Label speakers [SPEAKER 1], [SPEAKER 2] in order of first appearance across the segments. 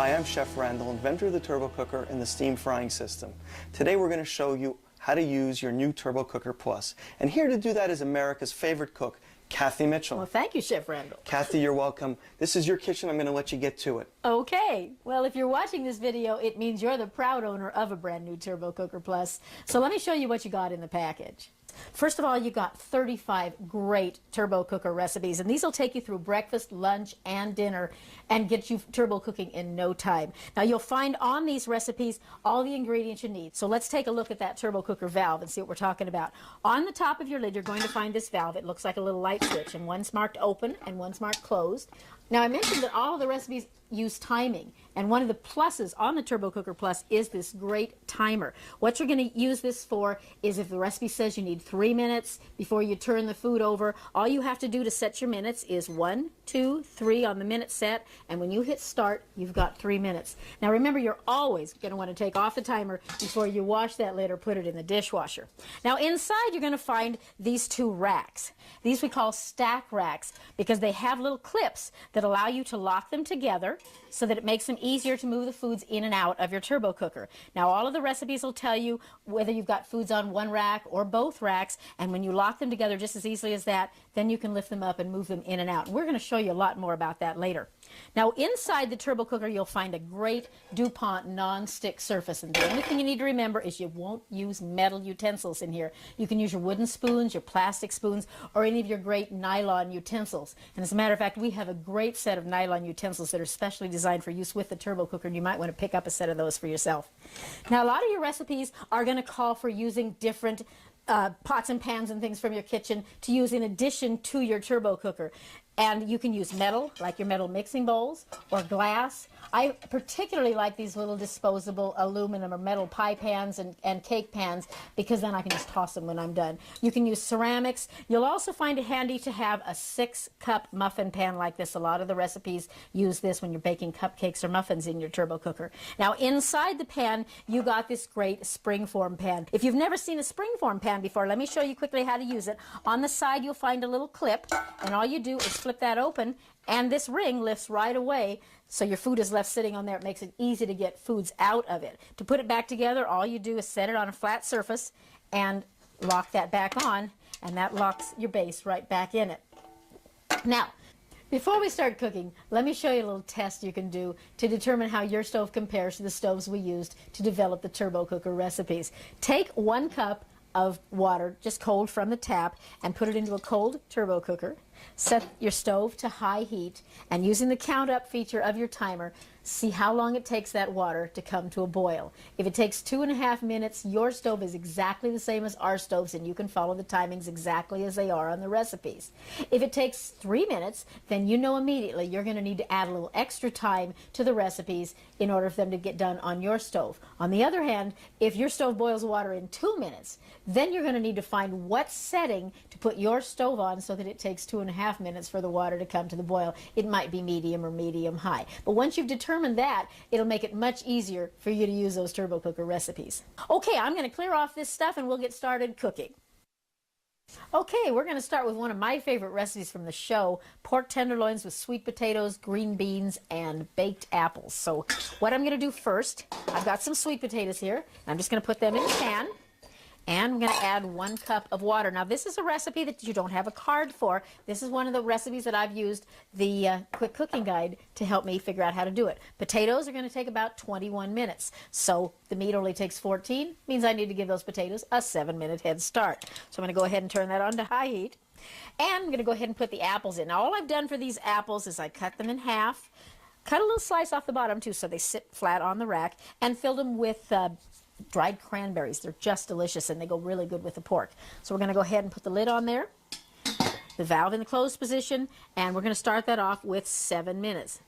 [SPEAKER 1] Hi, I'm Chef Randall, inventor of the turbo cooker and the steam frying system. Today we're going to show you how to use your new Turbo Cooker Plus. And here to do that is America's favorite cook, Kathy Mitchell.
[SPEAKER 2] Well, thank you, Chef Randall.
[SPEAKER 1] Kathy, you're welcome. This is your kitchen. I'm going to let you get to it.
[SPEAKER 2] Okay. Well, if you're watching this video, it means you're the proud owner of a brand new Turbo Cooker Plus. So let me show you what you got in the package. First of all, you got 35 great turbo cooker recipes, and these will take you through breakfast, lunch, and dinner and get you turbo cooking in no time. Now, you'll find on these recipes all the ingredients you need. So let's take a look at that turbo cooker valve and see what we're talking about. On the top of your lid, you're going to find this valve. It looks like a little light switch, and one's marked open and one's marked closed. Now, I mentioned that all of the recipes use timing, and one of the pluses on the Turbo Cooker Plus is this great timer. What you're going to use this for is if the recipe says you need 3 minutes before you turn the food over, all you have to do to set your minutes is 1, 2, 3 on the minute set, and when you hit start, you've got 3 minutes. Now remember, you're always going to want to take off the timer before you wash that lid or put it in the dishwasher. Now inside, you're going to find these two racks. These we call stack racks because they have little clips that allow you to lock them together so that it makes them easier to move the foods in and out of your turbo cooker. Now, all of the recipes will tell you whether you've got foods on one rack or both racks, and when you lock them together just as easily as that, then you can lift them up and move them in and out. And we're going to show you a lot more about that later. Now, inside the turbo cooker, you'll find a great DuPont non-stick surface, and the only thing you need to remember is you won't use metal utensils in here. You can use your wooden spoons, your plastic spoons, or any of your great nylon utensils. And as a matter of fact, we have a great set of nylon utensils that are specially designed for use with the turbo cooker, and you might want to pick up a set of those for yourself. Now, a lot of your recipes are going to call for using different pots and pans and things from your kitchen to use in addition to your turbo cooker. And you can use metal, like your metal mixing bowls, or glass. I particularly like these little disposable aluminum or metal pie pans and cake pans because then I can just toss them when I'm done. You can use ceramics. You'll also find it handy to have a 6-cup muffin pan like this. A lot of the recipes use this when you're baking cupcakes or muffins in your turbo cooker. Now, inside the pan, you got this great springform pan. If you've never seen a springform pan before, let me show you quickly how to use it. On the side, you'll find a little clip, and all you do is flip that open, and this ring lifts right away, so your food is left sitting on there. It makes it easy to get foods out of it. To put it back together, all you do is set it on a flat surface and lock that back on, and that locks your base right back in it. Now, before we start cooking, let me show you a little test you can do to determine how your stove compares to the stoves we used to develop the turbo cooker recipes. Take 1 cup of water, just cold from the tap, and put it into a cold turbo cooker. Set your stove to high heat, and using the count up feature of your timer, see how long it takes that water to come to a boil. If it takes 2.5 minutes, your stove is exactly the same as our stoves, and you can follow the timings exactly as they are on the recipes. If it takes 3 minutes, then you know immediately you're going to need to add a little extra time to the recipes in order for them to get done on your stove. On the other hand, if your stove boils water in 2 minutes, then you're going to need to find what setting to put your stove on so that it takes 2.5 minutes for the water to come to the boil. It might be medium or medium high. But once you've determined that, it'll make it much easier for you to use those turbo cooker recipes. Okay, I'm going to clear off this stuff and we'll get started cooking. Okay, we're going to start with one of my favorite recipes from the show, pork tenderloins with sweet potatoes, green beans, and baked apples. So what I'm going to do first, I've got some sweet potatoes here. I'm just going to put them in a pan. And I'm going to add 1 cup of water. Now, this is a recipe that you don't have a card for. This is one of the recipes that I've used the quick cooking guide to help me figure out how to do it. Potatoes are going to take about 21 minutes. So the meat only takes 14. Means I need to give those potatoes a 7-minute head start. So I'm going to go ahead and turn that on to high heat. And I'm going to go ahead and put the apples in. Now, all I've done for these apples is I cut them in half, cut a little slice off the bottom too so they sit flat on the rack, and filled them with dried cranberries. They're just delicious and they go really good with the pork. So we're going to go ahead and put the lid on there, the valve in the closed position, and we're going to start that off with 7 minutes.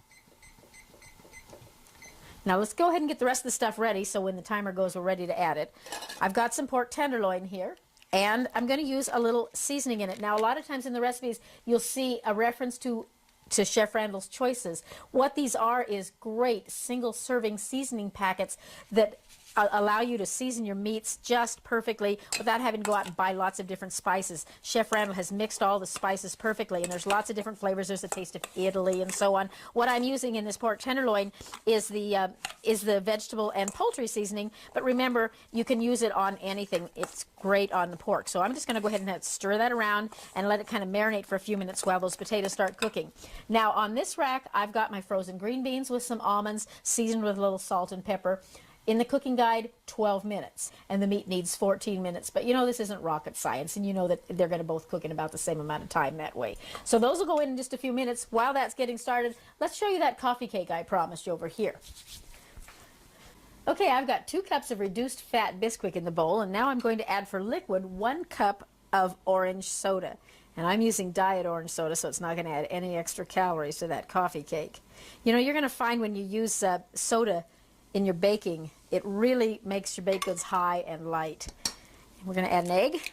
[SPEAKER 2] Now let's go ahead and get the rest of the stuff ready so when the timer goes we're ready to add it. I've got some pork tenderloin here, and I'm going to use a little seasoning in it. Now, a lot of times in the recipes you'll see a reference to Chef Randall's Choices. What these are is great single-serving seasoning packets that allow you to season your meats just perfectly without having to go out and buy lots of different spices. Chef Randall has mixed all the spices perfectly, and there's lots of different flavors. There's a taste of Italy and so on. What I'm using in this pork tenderloin is the vegetable and poultry seasoning, but remember, you can use it on anything. It's great on the pork. So I'm just going to go ahead and stir that around and let it kind of marinate for a few minutes while those potatoes start cooking. Now on this rack, I've got my frozen green beans with some almonds seasoned with a little salt and pepper. In the cooking guide, 12 minutes, and the meat needs 14 minutes. But you know this isn't rocket science, and you know that they're going to both cook in about the same amount of time that way. So those will go in just a few minutes. While that's getting started, let's show you that coffee cake I promised you over here. Okay, I've got 2 cups of reduced fat Bisquick in the bowl, and now I'm going to add for liquid 1 cup of orange soda. And I'm using diet orange soda, so it's not going to add any extra calories to that coffee cake. You know, you're going to find when you use soda in your baking, it really makes your baked goods high and light. We're going to add an egg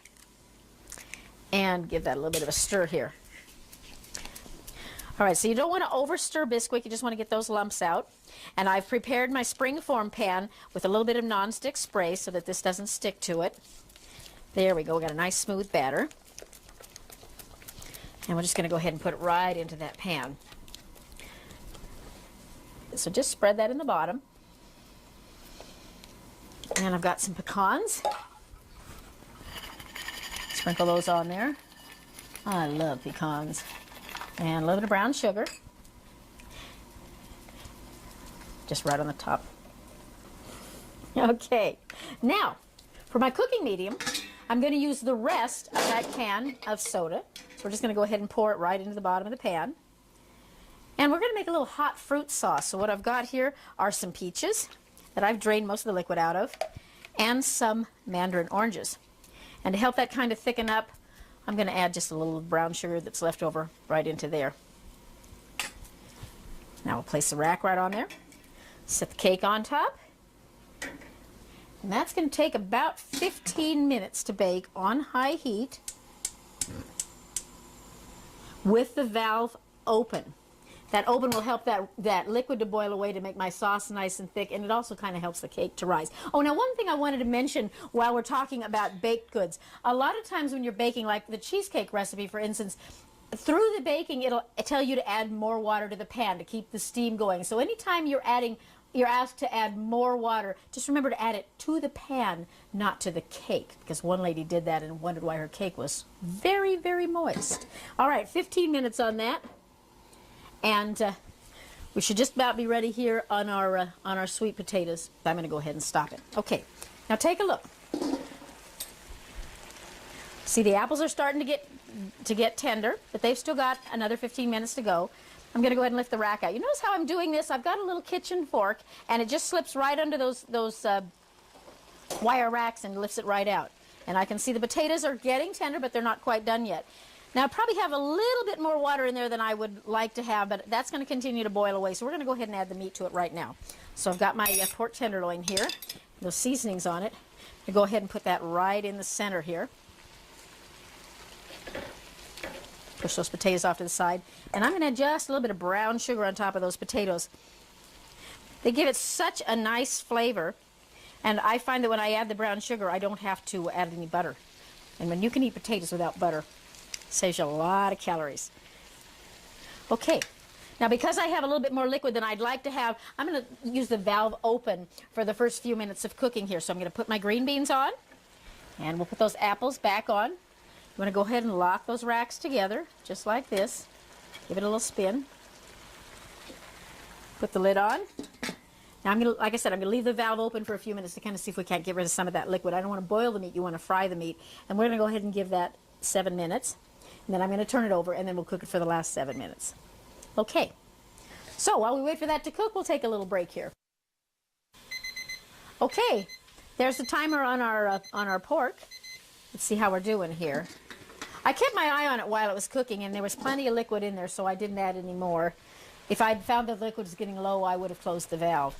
[SPEAKER 2] and give that a little bit of a stir here. All right, so you don't want to over-stir Bisquick, you just want to get those lumps out. And I've prepared my springform pan with a little bit of nonstick spray so that this doesn't stick to it. There we go, we got a nice smooth batter. And we're just going to go ahead and put it right into that pan. So just spread that in the bottom. And I've got some pecans. Sprinkle those on there. I love pecans. And a little bit of brown sugar. Just right on the top. Okay. Now, for my cooking medium, I'm going to use the rest of that can of soda. So we're just going to go ahead and pour it right into the bottom of the pan. And we're going to make a little hot fruit sauce. So what I've got here are some peaches that I've drained most of the liquid out of, and some mandarin oranges. And to help that kind of thicken up, I'm going to add just a little brown sugar that's left over right into there. Now we'll place the rack right on there, set the cake on top, and that's going to take about 15 minutes to bake on high heat with the valve open. That open will help that liquid to boil away to make my sauce nice and thick, and it also kind of helps the cake to rise. Oh, now one thing I wanted to mention while we're talking about baked goods. A lot of times when you're baking, like the cheesecake recipe, for instance, through the baking, it'll tell you to add more water to the pan to keep the steam going. So anytime you're asked to add more water, just remember to add it to the pan, not to the cake, because one lady did that and wondered why her cake was very, very moist. All right, 15 minutes on that. And we should just about be ready here on our sweet potatoes. I'm going to go ahead and stop it. Okay, now take a look. See, the apples are starting to get tender, but they've still got another 15 minutes to go. I'm going to go ahead and lift the rack out. You notice how I'm doing this? I've got a little kitchen fork, and it just slips right under those wire racks and lifts it right out. And I can see the potatoes are getting tender, but they're not quite done yet. Now, I probably have a little bit more water in there than I would like to have, but that's going to continue to boil away. So we're going to go ahead and add the meat to it right now. So I've got my pork tenderloin here, those seasonings on it. I go ahead and put that right in the center here. Push those potatoes off to the side. And I'm going to add just a little bit of brown sugar on top of those potatoes. They give it such a nice flavor. And I find that when I add the brown sugar, I don't have to add any butter. And when you can eat potatoes without butter, it saves you a lot of calories. Okay. Now, because I have a little bit more liquid than I'd like to have, I'm going to use the valve open for the first few minutes of cooking here. So I'm going to put my green beans on, and we'll put those apples back on. I'm going to go ahead and lock those racks together, just like this. Give it a little spin. Put the lid on. Now, I'm going to, like I said, I'm going to leave the valve open for a few minutes to kind of see if we can't get rid of some of that liquid. I don't want to boil the meat. You want to fry the meat. And we're going to go ahead and give that 7 minutes. And then I'm going to turn it over, and then we'll cook it for the last 7 minutes. Okay. So while we wait for that to cook, we'll take a little break here. Okay. There's the timer on our pork. Let's see how we're doing here. I kept my eye on it while it was cooking, and there was plenty of liquid in there, so I didn't add any more. If I'd found the liquid was getting low, I would have closed the valve.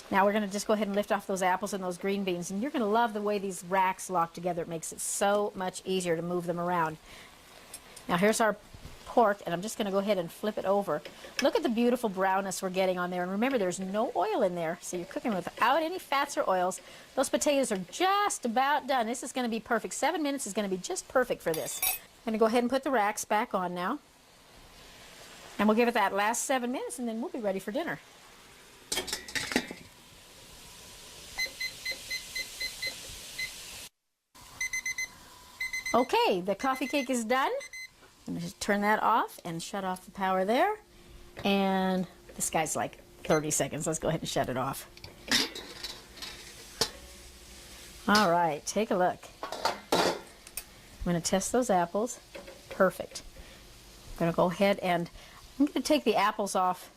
[SPEAKER 2] Now we're going to just go ahead and lift off those apples and those green beans, and you're going to love the way these racks lock together. It makes it so much easier to move them around. Now here's our pork, and I'm just going to go ahead and flip it over. Look at the beautiful brownness we're getting on there. And remember, there's no oil in there, so you're cooking without any fats or oils. Those potatoes are just about done. This is going to be perfect. 7 minutes is going to be just perfect for this. I'm going to go ahead and put the racks back on now. And we'll give it that last 7 minutes, and then we'll be ready for dinner. Okay, the coffee cake is done. I'm going to turn that off and shut off the power there. And this guy's like 30 seconds. Let's go ahead and shut it off. All right, take a look. I'm going to test those apples. Perfect. I'm going to go ahead and I'm going to take the apples off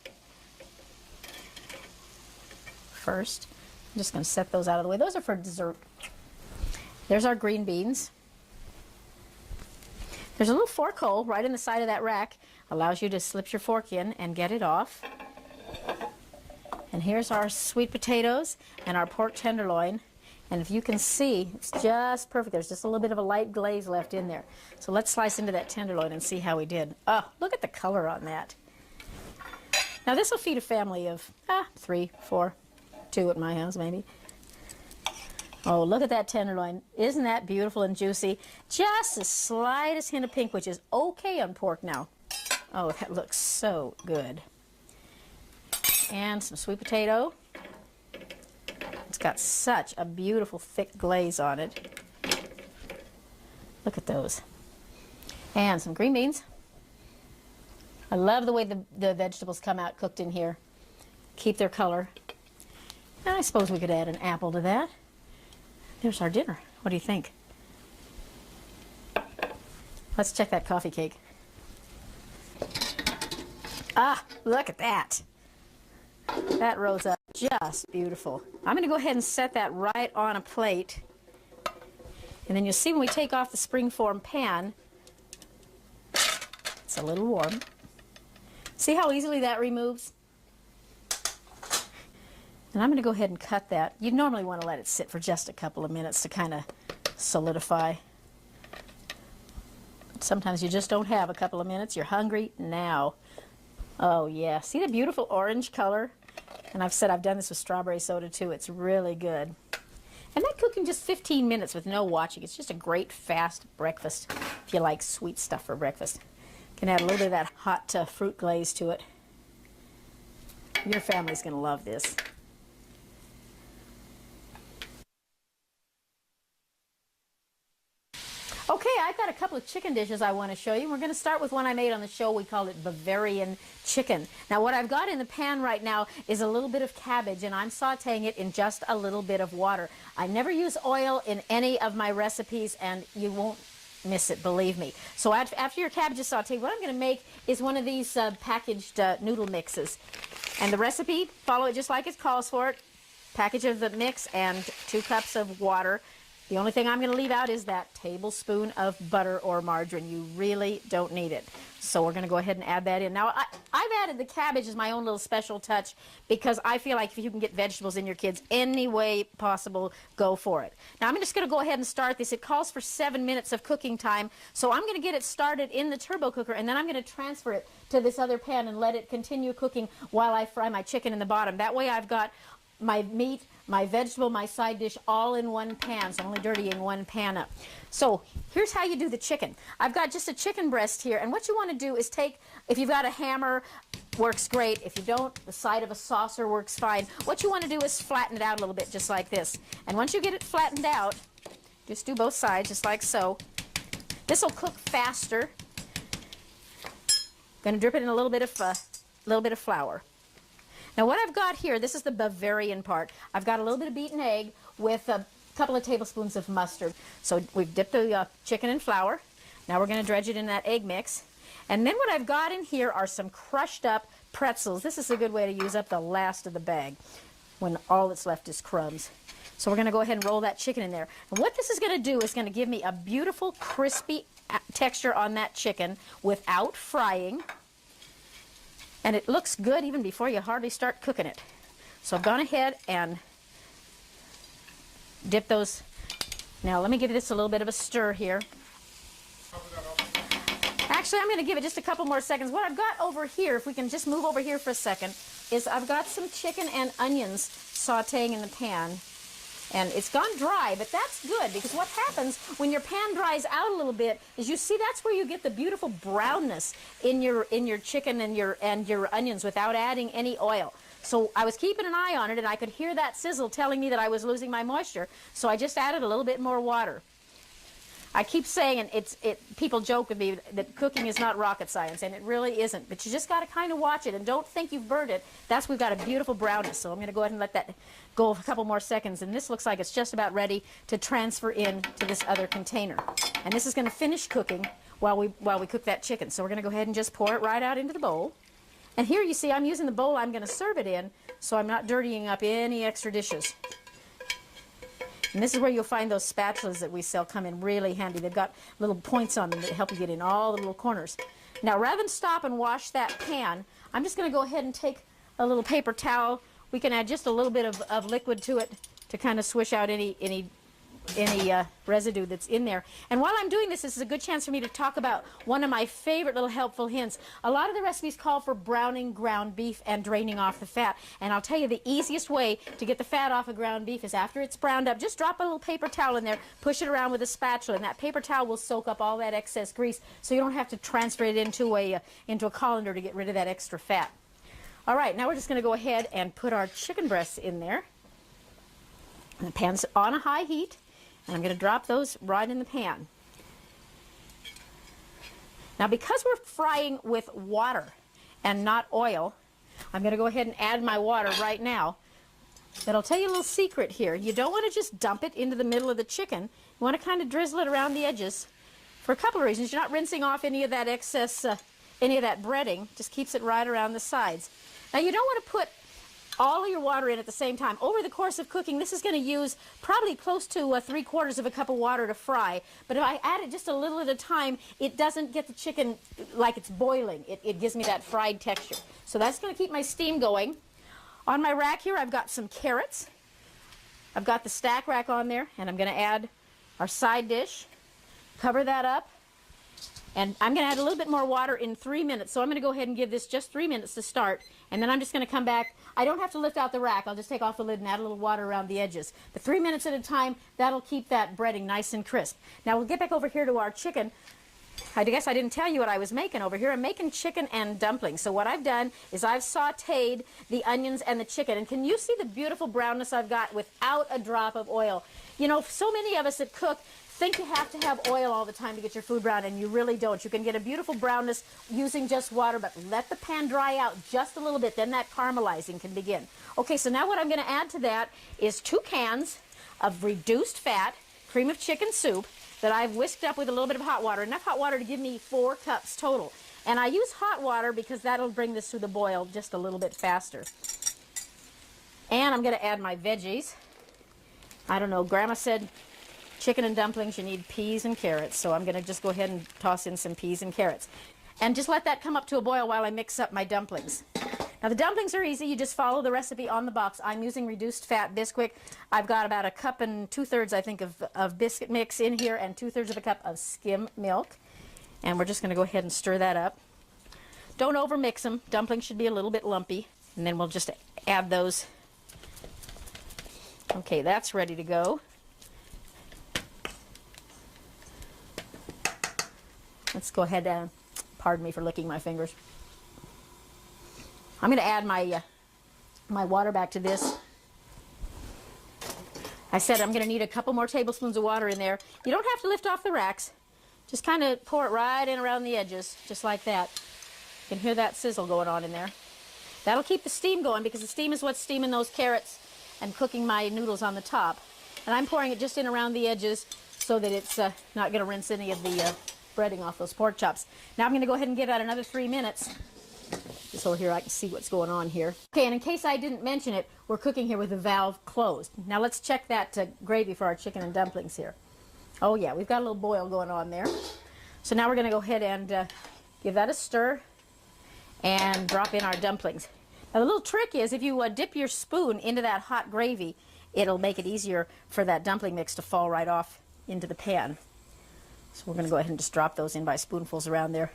[SPEAKER 2] first. I'm just going to set those out of the way. Those are for dessert. There's our green beans. There's a little fork hole right in the side of that rack. Allows you to slip your fork in and get it off. And here's our sweet potatoes and our pork tenderloin. And if you can see, it's just perfect. There's just a little bit of a light glaze left in there. So let's slice into that tenderloin and see how we did. Oh, look at the color on that. Now this will feed a family of 3, 4, 2 at my house maybe. Oh, look at that tenderloin. Isn't that beautiful and juicy? Just the slightest hint of pink, which is okay on pork now. Oh, that looks so good. And some sweet potato. It's got such a beautiful thick glaze on it. Look at those. And some green beans. I love the way the vegetables come out cooked in here. Keep their color. And I suppose we could add an apple to that. There's our dinner. What do you think? Let's check that coffee cake. Ah, look at that. That rose up just beautiful. I'm going to go ahead and set that right on a plate. And then you'll see when we take off the springform pan, it's a little warm. See how easily that removes? And I'm going to go ahead and cut that. You'd normally want to let it sit for just a couple of minutes to kind of solidify. Sometimes you just don't have a couple of minutes. You're hungry now. Oh yeah, see the beautiful orange color? And I've said I've done this with strawberry soda too. It's really good. And that cooked in just 15 minutes with no watching. It's just a great fast breakfast if you like sweet stuff for breakfast. You can add a little bit of that hot fruit glaze to it. Your family's going to love this. Okay, I've got a couple of chicken dishes I want to show you. We're going to start with one I made on the show. We called it Bavarian Chicken. Now, what I've got in the pan right now is a little bit of cabbage, and I'm sauteing it in just a little bit of water. I never use oil in any of my recipes, and you won't miss it, believe me. So after your cabbage is sauteed, what I'm going to make is one of these packaged noodle mixes. And the recipe, follow it just like it calls for it. Package of the mix and 2 cups of water. The only thing I'm going to leave out is that tablespoon of butter or margarine. You really don't need it. So we're going to go ahead and add that in. Now, I've added the cabbage as my own little special touch because I feel like if you can get vegetables in your kids any way possible, go for it. Now, I'm just going to go ahead and start this. It calls for 7 minutes of cooking time. So I'm going to get it started in the turbo cooker, and then I'm going to transfer it to this other pan and let it continue cooking while I fry my chicken in the bottom. That way I've got my meat, my vegetable, my side dish all in one pan, so I'm only dirtying one pan up. So here's how you do the chicken. I've got just a chicken breast here, and what you want to do is take, if you've got a hammer, works great. If you don't, the side of a saucer works fine. What you want to do is flatten it out a little bit, just like this. And once you get it flattened out, just do both sides, just like so. This will cook faster. Going to drip it in a little bit of flour. Now what I've got here, this is the Bavarian part. I've got a little bit of beaten egg with a couple of tablespoons of mustard. So we've dipped the chicken in flour. Now we're going to dredge it in that egg mix. And then what I've got in here are some crushed up pretzels. This is a good way to use up the last of the bag when all that's left is crumbs. So we're going to go ahead and roll that chicken in there. And what this is going to do is going to give me a beautiful crispy texture on that chicken without frying. And it looks good even before you hardly start cooking it. So I've gone ahead and dipped those. Now let me give this a little bit of a stir here. Actually, I'm going to give it just a couple more seconds. What I've got over here, if we can just move over here for a second, is I've got some chicken and onions sauteing in the pan. And it's gone dry, but that's good, because what happens when your pan dries out a little bit is, you see, that's where you get the beautiful brownness in your chicken and your onions without adding any oil. So I was keeping an eye on it, and I could hear that sizzle telling me that I was losing my moisture, so I just added a little bit more water. I keep saying, people joke with me that cooking is not rocket science, and it really isn't. But you just got to kind of watch it, and don't think you've burned it. We've got a beautiful brownness. So I'm going to go ahead and let that go a couple more seconds, and this looks like it's just about ready to transfer into this other container. And this is going to finish cooking while we cook that chicken. So we're going to go ahead and just pour it right out into the bowl. And here you see I'm using the bowl I'm going to serve it in, so I'm not dirtying up any extra dishes. And this is where you'll find those spatulas that we sell come in really handy. They've got little points on them that help you get in all the little corners. Now, rather than stop and wash that pan, I'm just going to go ahead and take a little paper towel. We can add just a little bit of liquid to it to kind of swish out any residue that's in there. And while I'm doing this, this is a good chance for me to talk about one of my favorite little helpful hints. A lot of the recipes call for browning ground beef and draining off the fat. And I'll tell you, the easiest way to get the fat off of ground beef is, after it's browned up, just drop a little paper towel in there, push it around with a spatula, and that paper towel will soak up all that excess grease, so you don't have to transfer it into a colander to get rid of that extra fat. All right, now we're just going to go ahead and put our chicken breasts in there. And the pan's on a high heat. And I'm going to drop those right in the pan. Now, because we're frying with water and not oil, I'm going to go ahead and add my water right now. But I'll tell you a little secret here. You don't want to just dump it into the middle of the chicken. You want to kind of drizzle it around the edges for a couple of reasons. You're not rinsing off any of that excess, any of that breading. Just keeps it right around the sides. Now, you don't want to put all of your water in at the same time. Over the course of cooking, this is going to use probably close to 3/4 of a cup of water to fry. But if I add it just a little at a time, it doesn't get the chicken like it's boiling. It gives me that fried texture. So that's going to keep my steam going. On my rack here, I've got some carrots. I've got the stack rack on there, and I'm going to add our side dish. Cover that up. And I'm going to add a little bit more water in 3 minutes. So I'm going to go ahead and give this just 3 minutes to start. And then I'm just going to come back. I don't have to lift out the rack. I'll just take off the lid and add a little water around the edges. But 3 minutes at a time, that'll keep that breading nice and crisp. Now we'll get back over here to our chicken. I guess I didn't tell you what I was making over here. I'm making chicken and dumplings. So what I've done is I've sauteed the onions and the chicken. And can you see the beautiful brownness I've got without a drop of oil? You know, so many of us that cook think you have to have oil all the time to get your food brown, and you really don't. You can get a beautiful brownness using just water, but let the pan dry out just a little bit, then that caramelizing can begin. Okay, so now what I'm going to add to that is 2 cans of reduced fat cream of chicken soup that I've whisked up with a little bit of hot water, enough hot water to give me 4 cups total. And I use hot water because that'll bring this to the boil just a little bit faster. And I'm going to add my veggies. I don't know, Grandma said chicken and dumplings, you need peas and carrots, so I'm going to just go ahead and toss in some peas and carrots. And just let that come up to a boil while I mix up my dumplings. Now the dumplings are easy. You just follow the recipe on the box. I'm using reduced fat Bisquick. I've got about 1 2/3 cups, I think, of biscuit mix in here, and 2/3 cup of skim milk. And we're just going to go ahead and stir that up. Don't overmix them. Dumplings should be a little bit lumpy. And then we'll just add those. Okay, that's ready to go. Let's go ahead and, pardon me for licking my fingers. I'm going to add my water back to this. I said I'm going to need a couple more tablespoons of water in there. You don't have to lift off the racks. Just kind of pour it right in around the edges, just like that. You can hear that sizzle going on in there. That'll keep the steam going, because the steam is what's steaming those carrots and cooking my noodles on the top. And I'm pouring it just in around the edges so that it's not going to rinse any of the breading off those pork chops. Now I'm going to go ahead and give that another 3 minutes. Just over here I can see what's going on here. Okay, and in case I didn't mention it, we're cooking here with the valve closed. Now let's check that gravy for our chicken and dumplings here. Oh yeah, we've got a little boil going on there. So now we're going to go ahead and give that a stir and drop in our dumplings. Now the little trick is, if you dip your spoon into that hot gravy, it'll make it easier for that dumpling mix to fall right off into the pan. So we're going to go ahead and just drop those in by spoonfuls around there.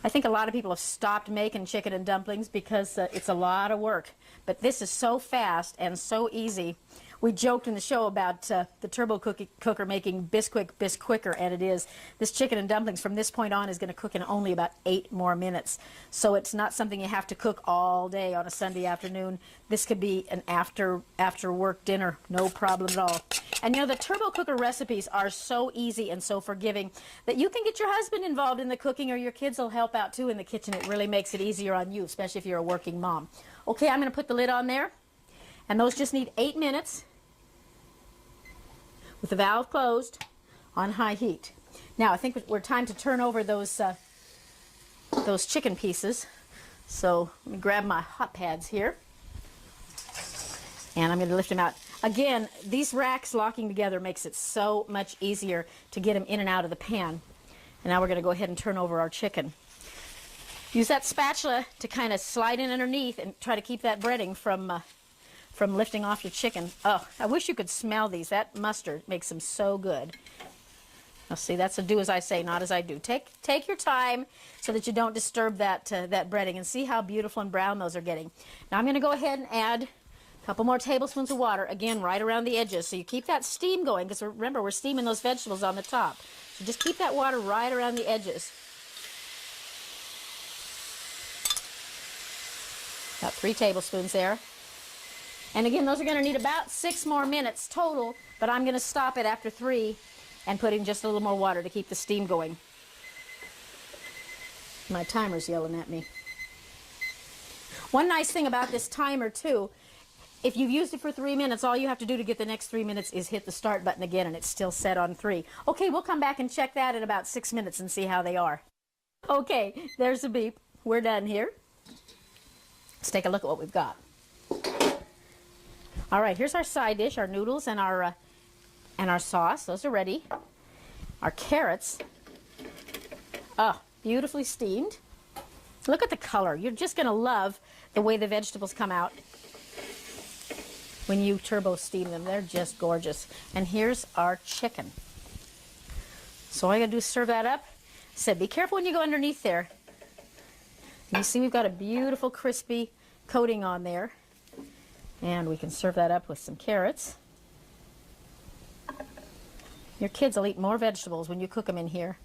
[SPEAKER 2] I think a lot of people have stopped making chicken and dumplings because it's a lot of work. But this is so fast and so easy. We joked in the show about the turbo cooker making bisquick quicker, and it is. This chicken and dumplings from this point on is going to cook in only about 8 more minutes. So it's not something you have to cook all day on a Sunday afternoon. This could be an after work dinner, no problem at all. And you know, the turbo cooker recipes are so easy and so forgiving that you can get your husband involved in the cooking, or your kids will help out too in the kitchen. It really makes it easier on you, especially if you're a working mom. Okay, I'm going to put the lid on there, and those just need 8 minutes with the valve closed on high heat. Now I think we're time to turn over those chicken pieces. So let me grab my hot pads here, and I'm going to lift them out. Again, these racks locking together makes it so much easier to get them in and out of the pan. And now we're going to go ahead and turn over our chicken. Use that spatula to kind of slide in underneath and try to keep that breading from lifting off your chicken. Oh, I wish you could smell these. That mustard makes them so good. Now see, that's a do as I say, not as I do. Take your time so that you don't disturb that breading, and see how beautiful and brown those are getting. Now I'm going to go ahead and add a couple more tablespoons of water, again, right around the edges. So you keep that steam going, because remember, we're steaming those vegetables on the top. So just keep that water right around the edges. About 3 tablespoons there. And again, those are going to need about 6 more minutes total, but I'm going to stop it after 3 and put in just a little more water to keep the steam going. My timer's yelling at me. One nice thing about this timer too, if you've used it for 3 minutes, all you have to do to get the next 3 minutes is hit the start button again, and it's still set on 3. Okay, we'll come back and check that in about 6 minutes and see how they are. Okay, there's the beep. We're done here. Let's take a look at what we've got. All right, here's our side dish, our noodles and our sauce. Those are ready. Our carrots, beautifully steamed. Look at the color. You're just going to love the way the vegetables come out when you turbo steam them. They're just gorgeous. And here's our chicken. So all I got to do is serve that up. I said, be careful when you go underneath there. And you see we've got a beautiful crispy coating on there. And we can serve that up with some carrots. Your kids will eat more vegetables when you cook them in here.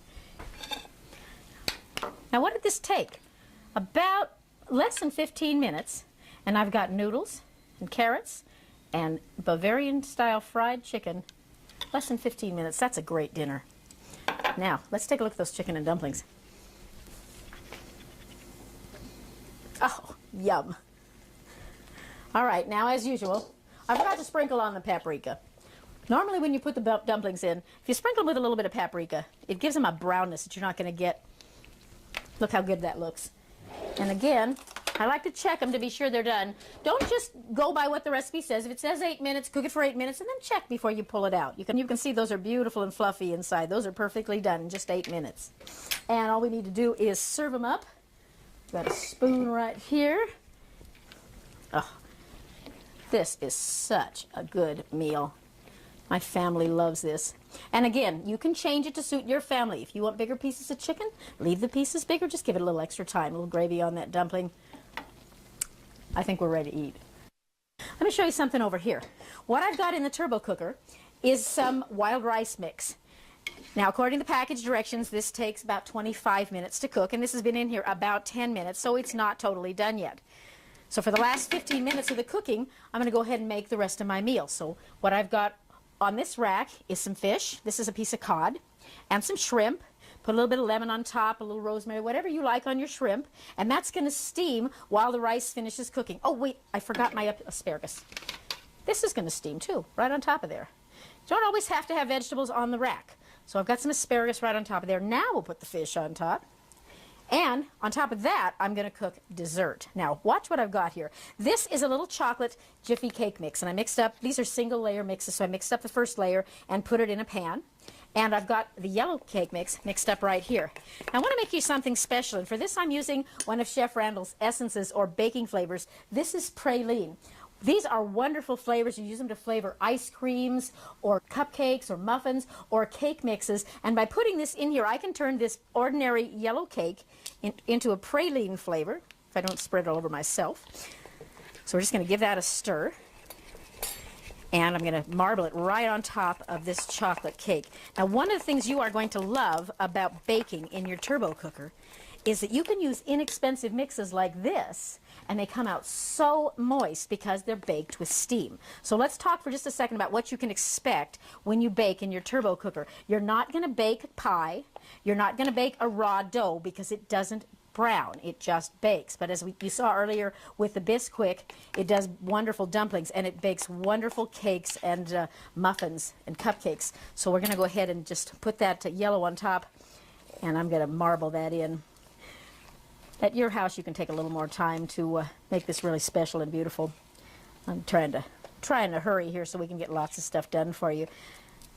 [SPEAKER 2] Now, what did this take? About less than 15 minutes. And I've got noodles and carrots and Bavarian style fried chicken. Less than 15 minutes. That's a great dinner. Now, let's take a look at those chicken and dumplings. Oh, yum. All right, now as usual, I forgot to sprinkle on the paprika. Normally when you put the dumplings in, if you sprinkle them with a little bit of paprika, it gives them a brownness that you're not going to get. Look how good that looks. And again, I like to check them to be sure they're done. Don't just go by what the recipe says. If it says 8 minutes, cook it for 8 minutes, and then check before you pull it out. You can see those are beautiful and fluffy inside. Those are perfectly done in just 8 minutes. And all we need to do is serve them up. Got a spoon right here. Oh, this is such a good meal. My family loves this. And again, you can change it to suit your family. If you want bigger pieces of chicken, leave the pieces bigger. Just give it a little extra time, a little gravy on that dumpling. I think we're ready to eat. Let me show you something over here. What I've got in the turbo cooker is some wild rice mix. Now, according to the package directions, this takes about 25 minutes to cook, and this has been in here about 10 minutes, so it's not totally done yet. So for the last 15 minutes of the cooking, I'm going to go ahead and make the rest of my meal. So what I've got on this rack is some fish. This is a piece of cod and some shrimp. Put a little bit of lemon on top, a little rosemary, whatever you like on your shrimp, and that's going to steam while the rice finishes cooking. Oh, wait, I forgot my asparagus. This is going to steam too, right on top of there. You don't always have to have vegetables on the rack. So I've got some asparagus right on top of there. Now we'll put the fish on top. And on top of that, I'm going to cook dessert. Now, watch what I've got here. This is a little chocolate Jiffy cake mix, and I mixed up, these are single layer mixes, so I mixed up the first layer and put it in a pan. And I've got the yellow cake mix mixed up right here. Now, I want to make you something special, and for this I'm using one of Chef Randall's essences or baking flavors. This is Praline. These are wonderful flavors. You use them to flavor ice creams or cupcakes or muffins or cake mixes. And by putting this in here, I can turn this ordinary yellow cake into a praline flavor, if I don't spread it all over myself. So we're just going to give that a stir. And I'm going to marble it right on top of this chocolate cake. Now, one of the things you are going to love about baking in your turbo cooker is that you can use inexpensive mixes like this, and they come out so moist because they're baked with steam. So let's talk for just a second about what you can expect when you bake in your turbo cooker. You're not going to bake pie. You're not going to bake a raw dough because it doesn't brown. It just bakes. But as you saw earlier with the Bisquick, it does wonderful dumplings, and it bakes wonderful cakes and muffins and cupcakes. So we're going to go ahead and just put that yellow on top, and I'm going to marble that in. At your house, you can take a little more time to make this really special and beautiful. I'm trying to hurry here so we can get lots of stuff done for you.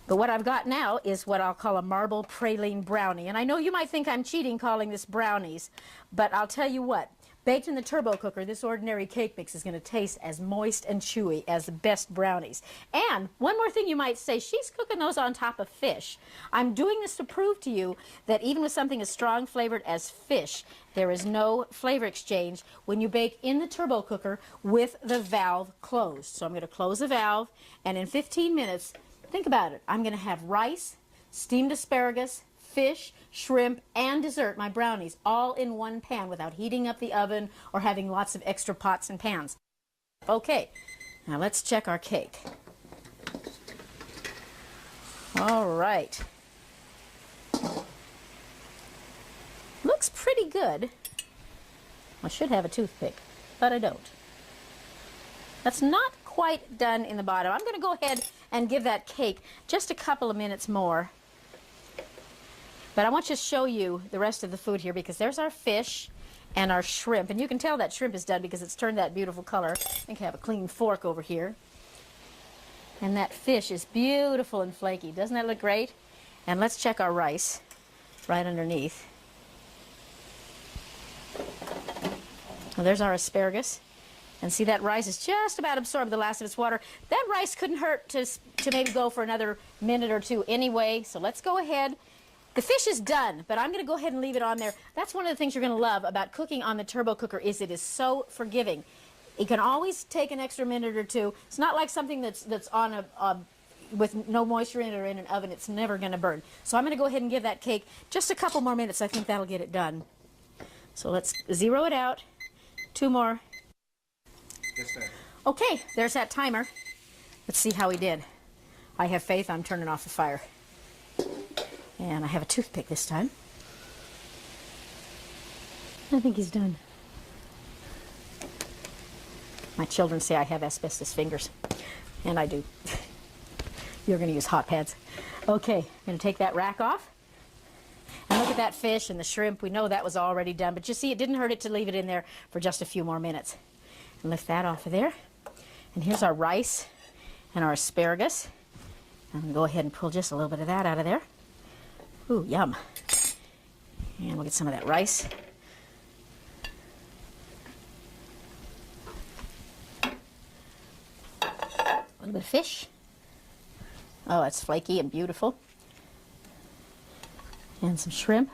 [SPEAKER 2] But what I've got now is what I'll call a marble praline brownie. And I know you might think I'm cheating calling this brownies, but I'll tell you what. Baked in the turbo cooker, this ordinary cake mix is going to taste as moist and chewy as the best brownies. And one more thing you might say, she's cooking those on top of fish. I'm doing this to prove to you that even with something as strong flavored as fish, there is no flavor exchange when you bake in the turbo cooker with the valve closed. So I'm going to close the valve, and in 15 minutes, think about it, I'm going to have rice, steamed asparagus, fish, shrimp, and dessert, my brownies, all in one pan without heating up the oven or having lots of extra pots and pans. Okay, now let's check our cake. All right. Looks pretty good. I should have a toothpick, but I don't. That's not quite done in the bottom. I'm going to go ahead and give that cake just a couple of minutes more. But I want to show you the rest of the food here, because there's our fish and our shrimp. And you can tell that shrimp is done because it's turned that beautiful color. I think I have a clean fork over here. And that fish is beautiful and flaky. Doesn't that look great? And let's check our rice right underneath. Well, there's our asparagus. And see, that rice has just about absorbed the last of its water. That rice couldn't hurt to maybe go for another minute or two anyway. So let's go ahead. The fish is done, but I'm going to go ahead and leave it on there. That's one of the things you're going to love about cooking on the turbo cooker, is it is so forgiving. You can always take an extra minute or two. It's not like something that's on with no moisture in it or in an oven. It's never going to burn. So I'm going to go ahead and give that cake just a couple more minutes. I think that'll get it done. So let's zero it out. 2 more. Okay, there's that timer. Let's see how he did. I have faith. I'm turning off the fire. And I have a toothpick this time. I think he's done. My children say I have asbestos fingers, and I do. You're going to use hot pads. Okay, I'm going to take that rack off. And look at that fish and the shrimp. We know that was already done, but you see, it didn't hurt it to leave it in there for just a few more minutes. And lift that off of there. And here's our rice and our asparagus. I'm going to go ahead and pull just a little bit of that out of there. Ooh, yum. And we'll get some of that rice. A little bit of fish. Oh, it's flaky and beautiful. And some shrimp.